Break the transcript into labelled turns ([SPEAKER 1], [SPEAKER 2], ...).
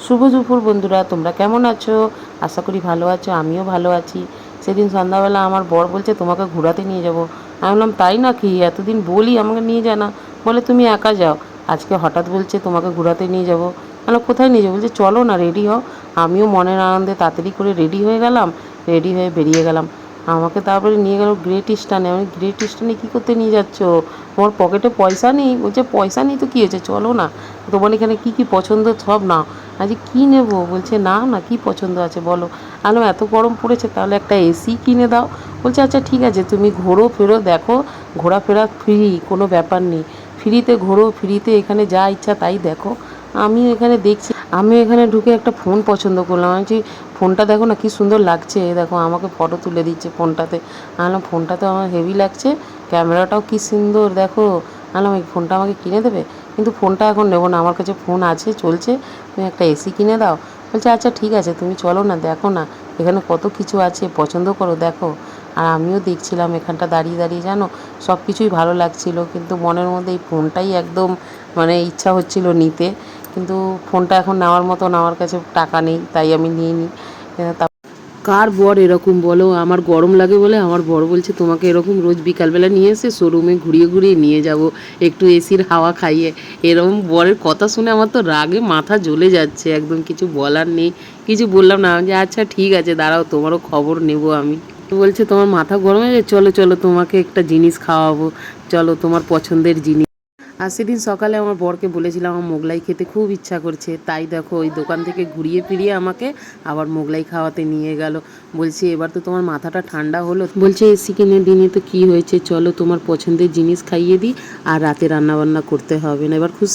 [SPEAKER 1] শুভ দুপুর বন্ধুরা, তোমরা কেমন আছো? আশা করি ভালো আছো, আমিও ভালো আছি। সেদিন সন্ধ্যাবেলা আমার বর বলছে তোমাকে ঘোরাতে নিয়ে যাব। আমি বললাম তাই নাকি, এতদিন বলি আমাকে নিয়ে যা না, বলে তুমি একা যাও। আজকে হঠাৎ বলছে তোমাকে ঘোরাতে নিয়ে যাব। মানে কোথায় নিয়ে যাবো? বলছে চলো না, রেডি হও। আমিও মনের আনন্দে তাড়াতাড়ি করে রেডি হয়ে গেলাম, রেডি হয়ে বেরিয়ে গেলাম। আমাকে তারপরে নিয়ে গেল গ্রেট ইস্টার্নে। আমি গ্রেট ইস্টার্নে কী করতে নিয়ে যাচ্ছ? তোমার পকেটে পয়সা নেই? বলছে পয়সা নেই তো কী হয়েছে, চলো না, তোমার এখানে কী কী পছন্দ সব নাও। আজকে কী নেবো? বলছে না না, কী পছন্দ আছে বলো। আলো এত গরম পড়েছে, তাহলে একটা এসি কিনে দাও। বলছে আচ্ছা ঠিক আছে, তুমি ঘোরো ফেরো, দেখো ঘোরাফেরা ফ্রি, কোনো ব্যাপার নেই, ফ্রিতে ঘোরো, ফ্রিতে এখানে যা ইচ্ছা তাই দেখো। আমি এখানে দেখছি, আমি এখানে ঢুকে একটা ফোন পছন্দ করলাম। আমি বলছি ফোনটা দেখো না, কী সুন্দর লাগছে, দেখো আমাকে ফটো তুলে দিচ্ছে ফোনটাতে। আনলাম ফোনটা তো আমার হেভি লাগছে, ক্যামেরাটাও কী সুন্দর দেখো। আনলাম এই ফোনটা আমাকে কিনে দেবে, কিন্তু ফোনটা এখন নেবো না, আমার কাছে ফোন আছে চলছে, তুমি একটা এসি কিনে দাও। বলছে আচ্ছা ঠিক আছে, তুমি চলো না, দেখো না এখানে কত কিছু আছে, পছন্দ করো দেখো। আর আমিও দেখছিলাম এখানটা দাঁড়িয়ে দাঁড়িয়ে, জানো সব কিছুই ভালো লাগছিল, কিন্তু মনের মধ্যে এই ফোনটাই একদম মানে ইচ্ছা হচ্ছিল নিতে, কিন্তু ফোনটা এখন নেওয়ার মতন আমার কাছে টাকা নেই, তাই আমি নিইনি। কার বর এরকম বলো? আমার গরম লাগে বলে আমার বর বলছে তোমাকে এরকম রোজ বিকালবেলা নিয়ে এসে শোরুমে ঘুরিয়ে ঘুরিয়ে নিয়ে যাব, একটু এসির হাওয়া খাইয়ে। এরকম বরের কথা শুনে আমার তো রাগে মাথা জ্বলে যাচ্ছে, একদম কিছু বলার নেই। কিছু বললাম না, যে আচ্ছা ঠিক আছে দাঁড়াও, তোমারও খবর নেব আমি। বলছে তোমার মাথা গরম হয়ে যায়, চলো চলো তোমাকে একটা জিনিস খাওয়াবো, চলো তোমার পছন্দের জিনিস। আর সেদিন সকালে আমার বরকে বলেছিলাম আমার মোগলাই খেতে খুব ইচ্ছা করছে, তাই দেখো ওই দোকান থেকে ঘুরিয়ে ফিরিয়ে আমাকে আবার মোগলাই খাওয়াতে নিয়ে গেল। বলছে এবার তো তোমার মাথাটা ঠান্ডা হলো, বলছে এসি কিনে দিনে তো কী হয়েছে, চলো তোমার পছন্দের জিনিস খাইয়ে দিই, আর রাতে রান্নাবান্না করতে হবে না, এবার খুশি।